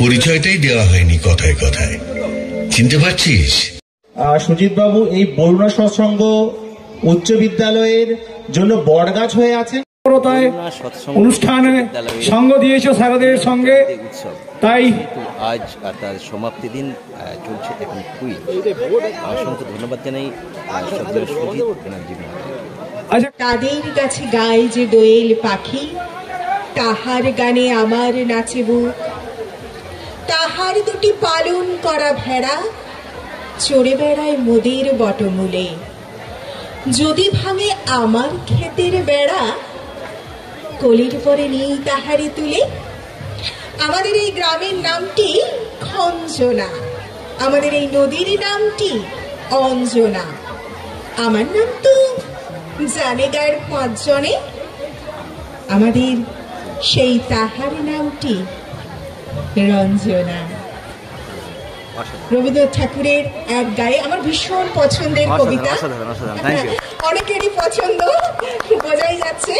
পরিচয়টাই দেওয়া হয়নি কথায় কথায়, চিনতে পারছিস? সুজিত বাবু এই বরুণা সৎসঙ্গ উচ্চ বিদ্যালয়ের জন্য বটগাছ হয়ে আছে। অনুষ্ঠানে সঙ্গ দিয়েছো স্যারদের সঙ্গে, তাই আজ তার সমাপ্তি দিন চলছে এখন কুইজ। অসংখ্য ধন্যবাদ জানাই সুজিত ব্যানার্জি। আচ্ছা, তাদের কাছে গায়ে যে দোয়েল পাখি, তাহার গানে আমার নাচে বুক, তাহার দুটি পালন করা ভেড়া চড়ে বেড়ায় মোদের বটমূলে। যদি ভাঙে আমার ক্ষেতের বেড়া, কলির পরে নেই তাহারে তুলে। আমাদের এই গ্রামের নামটি খঞ্জনা, আমাদের এই নদীর নামটি অঞ্জনা। আমার নাম তো জানে গায়ের 5 জনে, আমাদের সেই তাহার নামটি রঞ্জনা। রবীন্দ্রনাথ ঠাকুরের এক গায়ে আমার ভীষণ পছন্দের কবিতা, অনেকেরই পছন্দ, বোঝাই যাচ্ছে।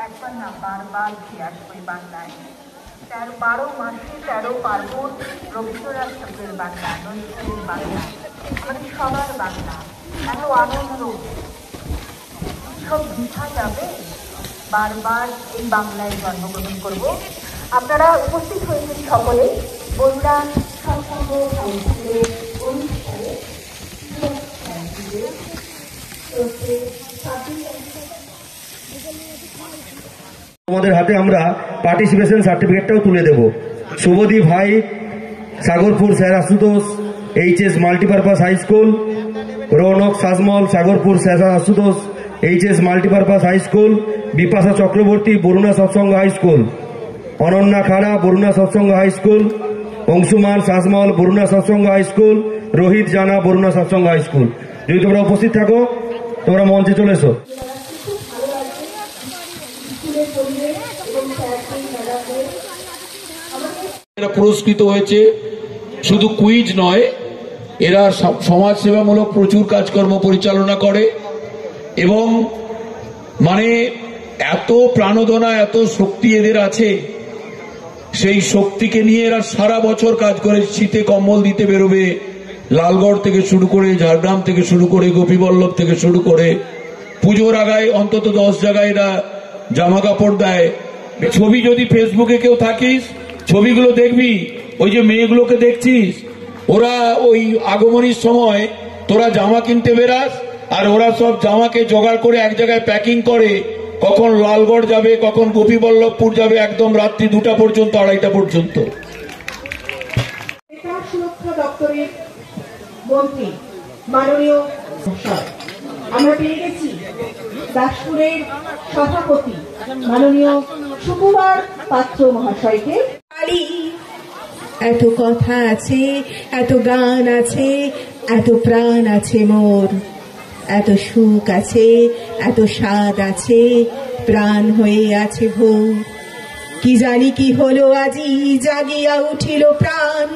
একবার না বারবার ইতিহাস বই বাংলায় 12 মাসে 13 পার্বণ, রবীন্দ্রনাথ ঠাকুরের বাংলা, নজরুলের বাংলা, আমাদের সবার বাংলা। এত আনন্দ, সব বৃথা যাবে? বারবার এই বাংলায় জন্মগ্রহণ করব। আপনারা উপস্থিত হয়েছেন সকলে বরুণা সৎসঙ্গ অনুষ্ঠানে। আমাদের হাতে আমরা পার্টিসিপেশন সার্টিফিকেটটাও তুলে দেব। শুভদীপ ভাই, Sagarpur sir Ashutosh HS multipurpose high school, Rounak Sajmal, Sagarpur sir Ashutosh HS multipurpose high school, Bipasha Chakraborty Baruna Satsang high school, Ananya Khara Baruna Satsang high school, Anshuman Sajmal Baruna Satsang high school, Rohit জানা বরুণা সৎসঙ্গ হাই স্কুল। যদি তোমরা উপস্থিত থাকো, তোমরা মঞ্চে চলে এসো। এরা পুরস্কৃত হয়েছে। শুধু কুইজ নয়, এরা সমাজ সেবামূলক প্রচুর কাজকর্ম পরিচালনা করে এবং মানে এত প্রাণোদনা, এত শক্তি এদের আছে, সেই শক্তিকে নিয়ে এরা সারা বছর কাজ করে। শীতে কম্বল দিতে বেরোবে, লালগড় থেকে শুরু করে, ঝাড়গ্রাম থেকে শুরু করে, গোপীবল্লভ থেকে শুরু করে, পুজোর আগায় অন্তত 10 জায়গায় এরা জামা কাপড় দেয়। ছবি যদি ফেসবুকে কেউ থাকিস, ছবিগুলো দেখবি, ওই যে মেয়েগুলোকে দেখছিস, ওরা ওই আগমনীর সময় তোরা জামা কিনতে বেরাস, আর ওরা সব জামাকে জোগাড় করে এক জায়গায় প্যাকিং করে, কখন লালগড় যাবে, কখন গোপীবল্লভপুর যাবে, একদম রাত্রি 2টা পর্যন্ত, 2:30টা পর্যন্ত। সুরক্ষা দপ্তরের মন্ত্রী মাননীয় আমরা পেয়ে গেছি দাসপুরের সভাপতি মাননীয় সুকুমার পাত্র মহাশয়কে। এত কথা আছে, এত গান আছে, এত প্রাণ আছে মোর, এত সুখ আছে, এত স্বাদ আছে, প্রাণ হয়ে আছে ভোর। কি জানি কি হলো আজি, জাগিয়া উঠিল প্রাণ,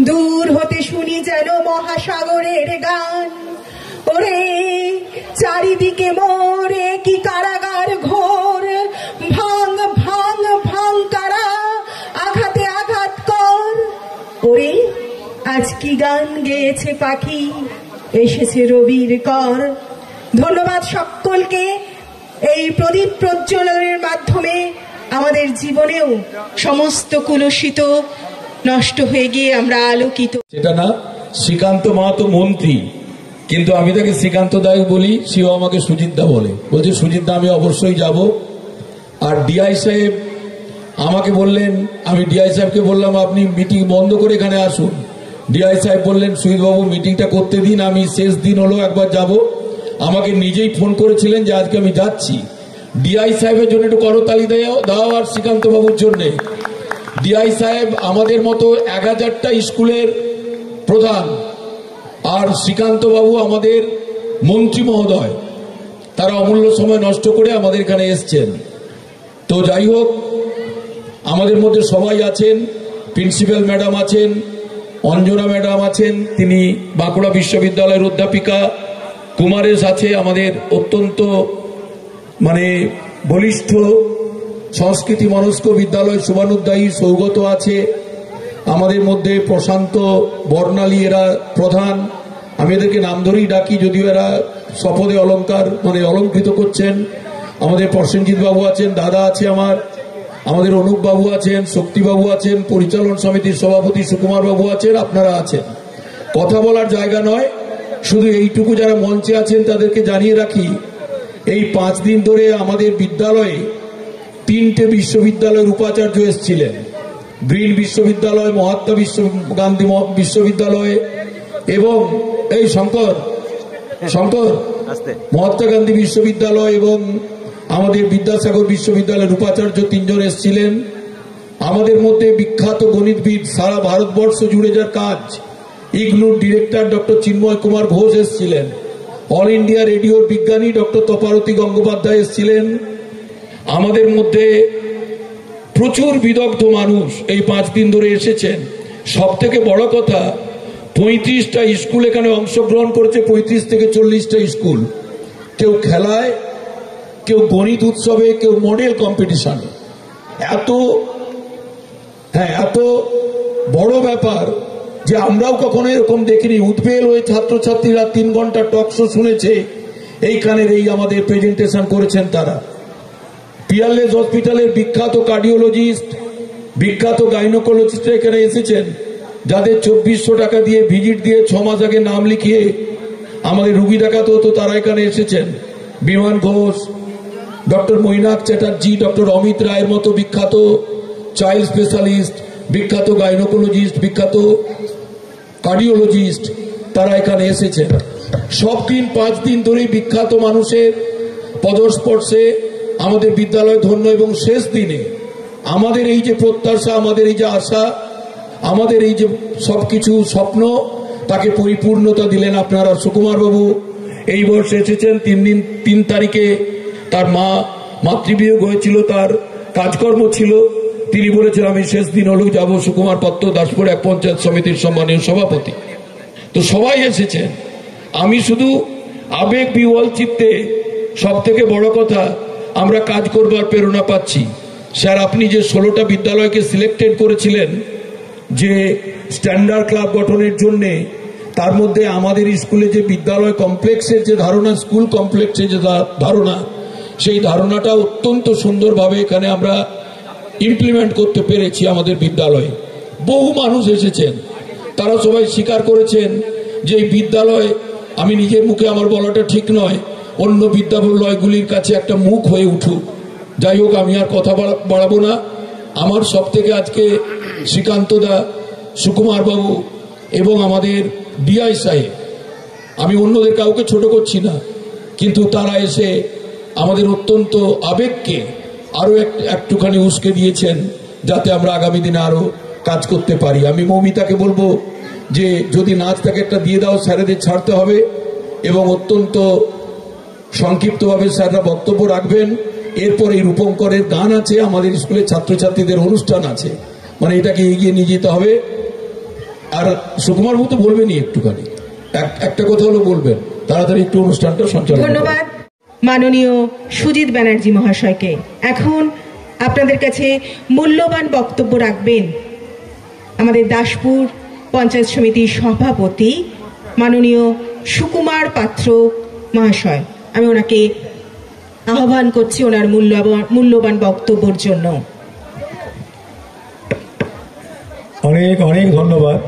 দূর হতে শুনি যেন মহাসাগরের গান। ওরে চারিদিকে মোরে কি কারাগার ঘোর, ভাঙ ভাঙ ভাঙ কারা, আঘাতে আঘাত কর। ওরে আজ কি গান গেয়েছে পাখি, এসেছে রবির কর। ধন্যবাদ সকলকে। এই প্রদীপ প্রজ্বলনের মাধ্যমে আমাদের জীবনেও সমস্ত কুলুষিত নষ্ট হয়ে গিয়ে আমরা আলোকিত। সেটা না, শ্রীকান্ত মাহাতো মন্ত্রী, কিন্তু আমি তাকে শ্রীকান্ত দাই বলি, সেও আমাকে সুজিত দা বলে। বলছে সুজিত দা আমি অবশ্যই যাব। আর ডিআই সাহেব আমাকে বললেন, আমি ডিআই সাহেবকে বললাম আপনি মিটিং বন্ধ করে এখানে আসুন। ডিআই সাহেব বললেন সুজিতবাবু মিটিংটা করতে দিন, আমি শেষ দিন হলো একবার যাব। আমাকে নিজেই ফোন করেছিলেন যে আজকে আমি যাচ্ছি। ডিআই সাহেবের জন্য একটু করতালি দাও, আর শ্রীকান্ত বাবুর জন্য। ডিআই সাহেব আমাদের মতো 1000টা স্কুলের প্রধান, আর শ্রীকান্ত বাবু আমাদের মন্ত্রী মহোদয়, তারা অমূল্য সময় নষ্ট করে আমাদের এখানে এসছেন। তো যাই হোক, আমাদের মধ্যে সবাই আছেন, প্রিন্সিপাল ম্যাডাম আছেন, অঞ্জনা ম্যাডাম আছেন, তিনি বাঁকুড়া বিশ্ববিদ্যালয়ের অধ্যাপিকা, কুমারেশ আছে, আমাদের অত্যন্ত বলিষ্ঠ সংস্কৃতি মনস্ক বিদ্যালয় শুভানুধ্যায়ী সৌগত আছে, আমাদের মধ্যে প্রশান্ত, বর্ণালী, এরা প্রধান, আমি এদেরকে নাম ধরেই ডাকি, যদিও এরা শপথে অলঙ্কৃত করছেন। আমাদের প্রসেনজিৎ বাবু আছেন, দাদা আছে আমাদের অনুপ বাবু আছেন, শক্তিবাবু আছেন, পরিচালন সমিতির সভাপতি সুকুমার বাবু আছেন, আপনারা আছেন। কথা বলার জায়গা নয়, শুধু এইটুকু যারা মঞ্চে আছেন তাদেরকে জানিয়ে রাখি, এই 5 দিন ধরে আমাদের বিদ্যালয়ে 3টে বিশ্ববিদ্যালয়ের উপাচার্য এসেছিলেন। গ্রিন বিশ্ববিদ্যালয়, মহাত্মা গান্ধী বিশ্ববিদ্যালয় এবং এই শঙ্কর মহাত্মা গান্ধী বিশ্ববিদ্যালয় এবং আমাদের বিদ্যাসাগর বিশ্ববিদ্যালয়ের উপাচার্য 3 জন এসেছিলেন। আমাদের মধ্যে বিখ্যাত গণিতবিদ, সারা ভারতবর্ষ জুড়ে যার কাজ, ইগনুর ডিরেক্টর ডক্টর চিন্ময় কুমার ঘোষ এসেছিলেন। অল ইন্ডিয়া রেডিওর বিজ্ঞানী ডক্টর তপারতী গঙ্গোপাধ্যায় এসেছিলেন। আমাদের মধ্যে প্রচুর বিদগ্ধ মানুষ এই 5 দিন ধরে এসেছেন। সব থেকে বড় কথা, 35টা স্কুল এখানে অংশগ্রহণ করেছে, 35 থেকে 40টা স্কুল। কেউ খেলায়, কেউ গণিত উৎসবে, কেউ মডেল কম্পিটিশনে। এত বড় ব্যাপার যে আমরাও কখনো এরকম দেখিনি। উদ্বেল হয়ে ছাত্রছাত্রীরা 3 ঘন্টা টক শো শুনেছে, এইখানের আমাদের প্রেজেন্টেশন করেছেন তারা। পিয়ারলেস হসপিটালের বিখ্যাত কার্ডিওলজিস্ট, বিখ্যাত গাইনোকোলজিস্ট এখানে এসেছেন, যাদের 2400 টাকা দিয়ে ভিজিট দিয়ে 6 মাস আগে নাম লিখিয়ে আমাদের রুগী দেখাতে হতো, তারা এখানে এসেছেন। বিমান ঘোষ, ডক্টর মৈনাক চ্যাটার্জি, ডক্টর অমিত রায়ের মতো বিখ্যাত চাইল্ড স্পেশালিস্ট, বিখ্যাত গাইনোকোলজিস্ট, বিখ্যাত কার্ডিওলজিস্ট, তারা এখানে এসেছেন। সব দিন 5 দিন ধরেই বিখ্যাত মানুষের পদস্পর্শে আমাদের বিদ্যালয় ধন্য। এবং শেষ দিনে আমাদের এই যে প্রত্যাশা, আমাদের এই যে আশা, আমাদের এই যে সবকিছু স্বপ্ন, তাকে পরিপূর্ণতা দিলেন আপনারা। সুকুমার বাবু এই বর্ষে এসেছেন। 3 তারিখে তার মাতৃবিয়োগ হয়েছিল, তার কাজকর্ম ছিল, তিনি বলেছেন আমি শেষ দিন হলেও যাব। সুকুমার পাত্র, দাসপুর এক পঞ্চায়েত সমিতির সম্মানীয় সভাপতি। তো সবাই এসেছেন। আমি শুধু আবেগ বিহ্বল চিত্তে, সব থেকে বড় কথা, আমরা কাজ করবার প্রেরণা পাচ্ছি। স্যার, আপনি যে 16টা বিদ্যালয়কে সিলেক্টেড করেছিলেন যে স্ট্যান্ডার্ড ক্লাব গঠনের জন্যে, তার মধ্যে আমাদের স্কুলে যে বিদ্যালয় কমপ্লেক্সের যে ধারণা, স্কুল কমপ্লেক্সের যে ধারণা, সেই ধারণাটা অত্যন্ত সুন্দরভাবে এখানে আমরা ইমপ্লিমেন্ট করতে পেরেছি আমাদের বিদ্যালয়ে। বহু মানুষ এসেছেন, তারা সবাই স্বীকার করেছেন যে এই বিদ্যালয়, আমি নিজের মুখে আমার বলাটা ঠিক নয়, অন্য বিদ্যালয়গুলির কাছে একটা মুখ হয়ে উঠুক। যাই হোক, আমি আর কথা বাড়াবো না। আমার সব থেকে আজকে শ্রীকান্তদা, সুকুমার বাবু এবং আমাদের ডিআই সাহেব, আমি অন্যদের কাউকে ছোট করছি না, কিন্তু তারা এসে আমাদের অত্যন্ত আবেগকে আরো একটুখানি উস্কে দিয়েছেন, যাতে আমরা আগামী দিনে আরো কাজ করতে পারি। আমি মৌমিতাকে বলবো যে যদি নাচ তাকে একটা দিয়ে দাও, স্যারেদের ছাড়তে হবে এবং অত্যন্ত সংক্ষিপ্তভাবে স্যাররা বক্তব্য রাখবেন। এরপর এই রূপঙ্করের গান আছে, আমাদের স্কুলের ছাত্রছাত্রীদের অনুষ্ঠান আছে, এটাকে এগিয়ে নিয়ে যেতে হবে। আর সুকুমার বাবু তো বলবেনই, একটুখানি একটা কথা হলো বলবেন, তাড়াতাড়ি একটু অনুষ্ঠানটা সঞ্চালন। ধন্যবাদ মাননীয় সুজিত ব্যানার্জি মহাশয়কে। এখন আপনাদের কাছে মূল্যবান বক্তব্য রাখবেন আমাদের দাসপুর পঞ্চায়েত সমিতির সভাপতি মাননীয় সুকুমার পাত্র মহাশয়। আমি ওনাকে আহ্বান করছি ওনার মূল্যবান বক্তব্যের জন্য। অনেক অনেক ধন্যবাদ।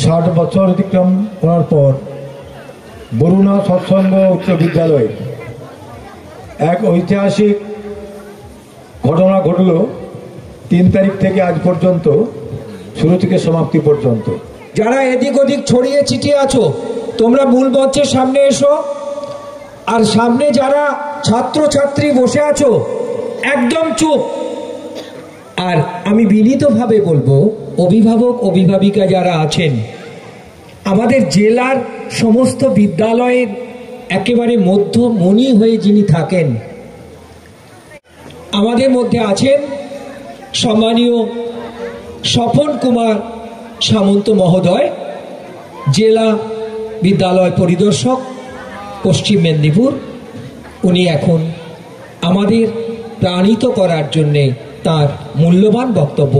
60 বছর অতিক্রম করার পর বরুণা সৎসঙ্গ উচ্চ বিদ্যালয়ে এক ঐতিহাসিক ঘটনা ঘটল। 3 তারিখ থেকে আজ পর্যন্ত, শুরু থেকে সমাপ্তি পর্যন্ত। যারা এদিক ওদিক ছড়িয়ে ছিটিয়ে আছো, তোমরা মূল মঞ্চের সামনে এসো। আর সামনে যারা ছাত্রছাত্রী বসে আছো, একদম চুপ। আর আমি বিনীতভাবে বলবো, অভিভাবক অভিভাবিকা যারা আছেন, আমাদের জেলার সমস্ত বিদ্যালয়ের একেবারে মধ্যমণি হয়ে যিনি থাকেন, আমাদের মধ্যে আছেন সম্মানীয় স্বপন কুমার সামন্ত মহোদয়, জেলা বিদ্যালয় পরিদর্শক পশ্চিম মেদিনীপুর। উনি এখন আমাদের প্রাণিত করার জন্যে তার মূল্যবান বক্তব্য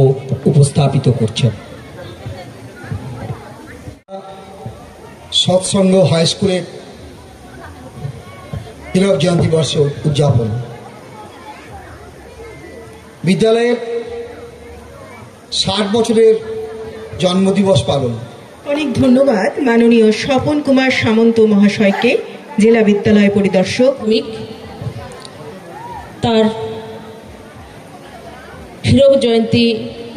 উপস্থাপিত করছেন। সৎসঙ্গ হাই স্কুলের হীরক জয়ন্তী বর্ষ উদযাপন, বিদ্যালয়ের 60 বছরের জন্মদিবস পালন। অনেক ধন্যবাদ মাননীয় স্বপন কুমার সামন্ত মহাশয়কে, জেলা বিদ্যালয় পরিদর্শক। তার হীরক জয়ন্তী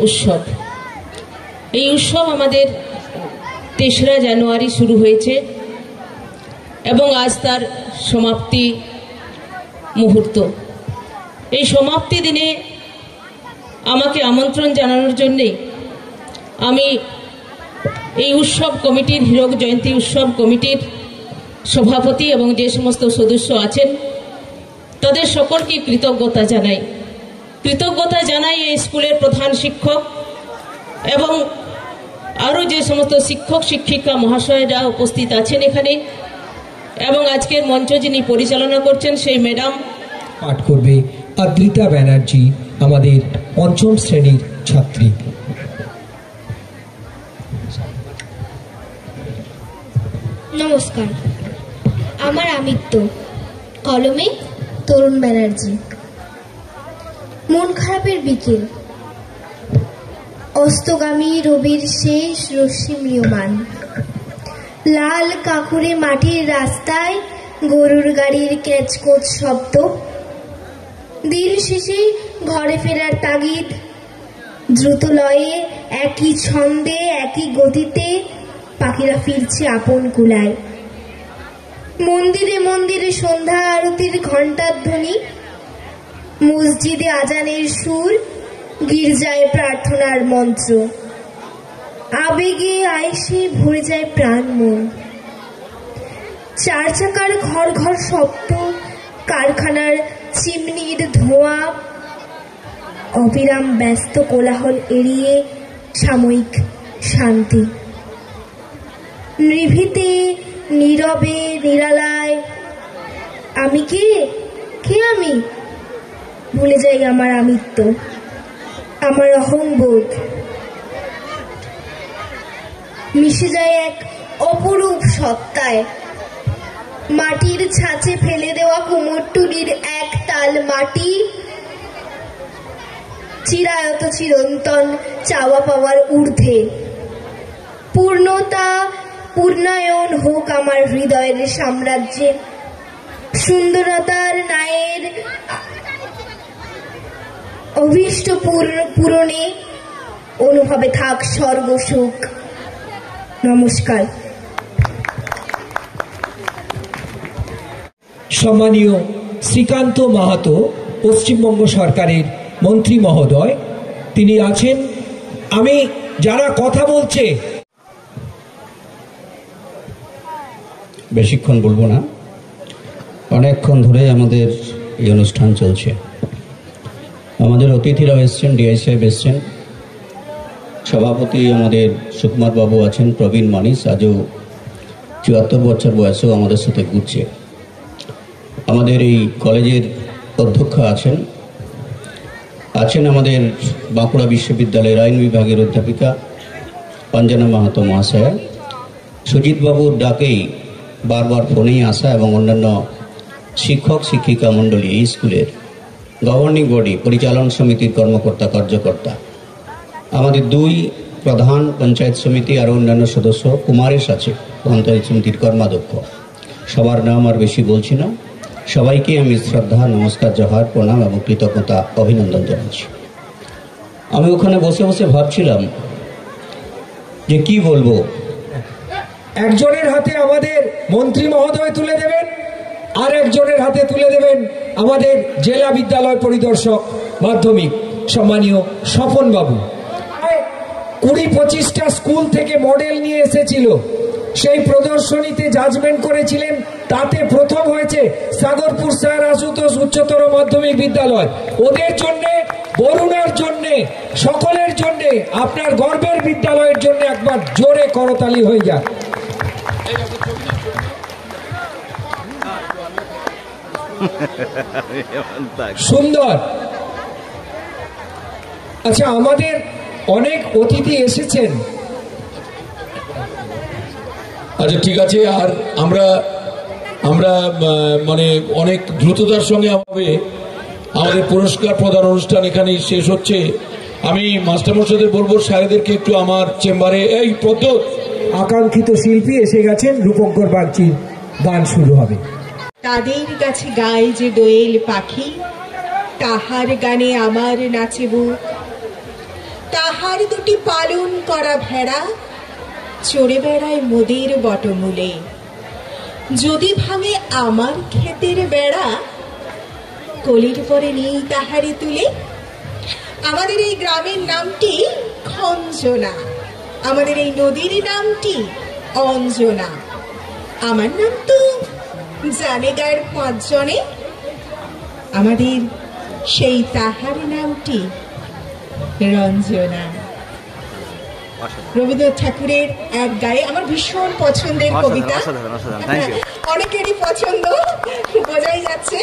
উৎসব, এই উৎসব আমাদের 3রা জানুয়ারি শুরু হয়েছে এবং আজ তার সমাপ্তি মুহূর্ত। এই সমাপ্তি দিনে আমাকে আমন্ত্রণ জানানোর জন্যে আমি এই উৎসব কমিটির, হীরক জয়ন্তী উৎসব কমিটির সভাপতি এবং যে সমস্ত সদস্য আছেন তাদের সকলকে কৃতজ্ঞতা জানাই এই স্কুলের প্রধান শিক্ষক এবং আরও যে সমস্ত শিক্ষক শিক্ষিকা মহাশয়রা উপস্থিত আছেন এখানে, এবং আজকের মঞ্চ যিনি পরিচালনা করছেন সেই ম্যাডাম। পাঠ করবে আদ্রিতা ব্যানার্জি, আমাদের 5ম শ্রেণীর ছাত্রী। নমস্কার, আমার আমৃত্য, কলমে তরুণ ব্যানার্জি। মন খারাপের বিকেল, অস্তগামী রবির শেষ রশ্মি ম্রিয়মান, লাল কাকুরে মাটির রাস্তায় গরুর গাড়ির ক্যাচকোচ শব্দ, দিন শেষে ঘরে ফেরার তাগিদ, দ্রুত লয়ে একই ছন্দে একই গতিতে পাখিরা ফিরছে আপন কুলায়। মন্দিরে মন্দিরে সন্ধ্যা আরতির ঘণ্টার ধ্বনি, মসজিদে আজানের সুর, গির্জায় প্রার্থনার মন্ত্র, আবেগে আয়েসে ভরে যায় প্রাণ মন। 4 চাকার ঘর ঘর শব্দ, কারখানার চিমনির ধোঁয়া, অবিরাম ব্যস্ত কোলাহল এড়িয়ে সাময়িক শান্তি। নিভৃতে নীরবে নিরালায় আমি কে আমি ভুলে যাই আমার আমিত্ব, আমার অহংবোধ, মিশে যায় এক অপরূপ সত্তায়। মাটির ছাঁচে ফেলে দেওয়া কুমোরটুলির এক তাল মাটি, চিরায়ত চিরন্তন চাওয়া পাওয়ার ঊর্ধ্বে। পূর্ণতা পূর্ণায়ন হোক আমার হৃদয়ের সাম্রাজ্যে, সুন্দরতার ন্যায়ের অভীষ্ট পূরণে অনুভবে থাক স্বর্গসুখ। নমস্কার। সম্মানীয় শ্রীকান্ত মাহাতো, পশ্চিমবঙ্গ সরকারের মন্ত্রী মহোদয়, তিনি আছেন। আমি যারা কথা বলছে বেশিক্ষণ বলবো না, অনেকক্ষণ ধরে আমাদের এই অনুষ্ঠান চলছে। আমাদের অতিথিরাও এসছেন, ডিআই সাহেব এসছেন, সভাপতি আমাদের সুকুমার বাবু আছেন, প্রবীণ মানিস আজও 74 বছর বয়সেও আমাদের সাথে ঘুরছে। আমাদের এই কলেজের অধ্যক্ষ আছেন আমাদের বাঁকুড়া বিশ্ববিদ্যালয়ের আইন বিভাগের অধ্যাপিকা অঞ্জনা মাহাতো মহাশয়া। সুজিত বাবুর ডাকেই বারবার ফোনেই আসা এবং অন্যান্য শিক্ষক শিক্ষিকা মণ্ডলী, এই স্কুলের গভর্নিং বডি পরিচালন সমিতির কর্মকর্তা কার্যকর্তা, আমাদের 2 প্রধান পঞ্চায়েত সমিতি আর অন্যান্য সদস্য, কুমারেশ আছে পঞ্চায়েত সমিতির কর্মাধ্যক্ষ। সবার নাম আর বেশি বলছি না, সবাইকে আমি শ্রদ্ধা, নমস্কার, জোহার, প্রণাম এবং কৃতজ্ঞতা, অভিনন্দন জানাচ্ছি। আমি ওখানে বসে বসে ভাবছিলাম যে কি বলবো। একজনের হাতে আমাদের মন্ত্রী মহোদয় তুলে দেবেন, আর একজনের হাতে তুলে দেবেন আমাদের জেলা বিদ্যালয় পরিদর্শক মাধ্যমিক সম্মানীয় স্বপন বাবু। 20-25টা স্কুল থেকে মডেল নিয়ে এসেছিল সেই প্রদর্শনীতে জাজমেন্ট করেছিলেন, তাতে প্রথম হয়েছে সাগরপুর স্যার আশুতোষ উচ্চতর মাধ্যমিক বিদ্যালয়। ওদের জন্যে, বরুণার জন্যে, সকলের জন্যে, আপনার গর্বের বিদ্যালয়ের জন্য একবার জোরে করতালি হয়ে যাক। সুন্দর। আচ্ছা, আমাদের অনেক অতিথি এসেছেন। আচ্ছা, ঠিক আছে। আর আমরা মানে অনেক দ্রুততার সঙ্গে আমাদের পুরস্কার প্রদান অনুষ্ঠান এখানেই শেষ হচ্ছে। আমি মাস্টারমশাইদের বলবো স্যারেদেরকে একটু আমার চেম্বারে, এই পদ্ধত আকাঙ্ক্ষিত শিল্পী এসে গেছেন, রূপঙ্কর বাগচির গান শুরু হবে। তাদের কাছে গায় যে দোয়েল পাখি, তাহার গানে আমার নাচে বুক, তাহার দুটি পালন করা ভেড়া চড়ে বেড়ায় মোদের বটমূলে। যদি ভাঙে আমার ক্ষেতের বেড়া, কলির পরে নেই তাহারে তুলে। আমাদের এই গ্রামের নামটি খঞ্জনা, আমাদের এই নদীর নামটি অঞ্জনা। আমার নাম তো জানে গায়ের 5 জনে, আমাদের সেই তাহার নামটি রঞ্জনা। রবীন্দ্রনাথ ঠাকুরের এক গায়ে আমার ভীষণ পছন্দের কবিতা, অনেকেরই পছন্দ বোঝাই যাচ্ছে।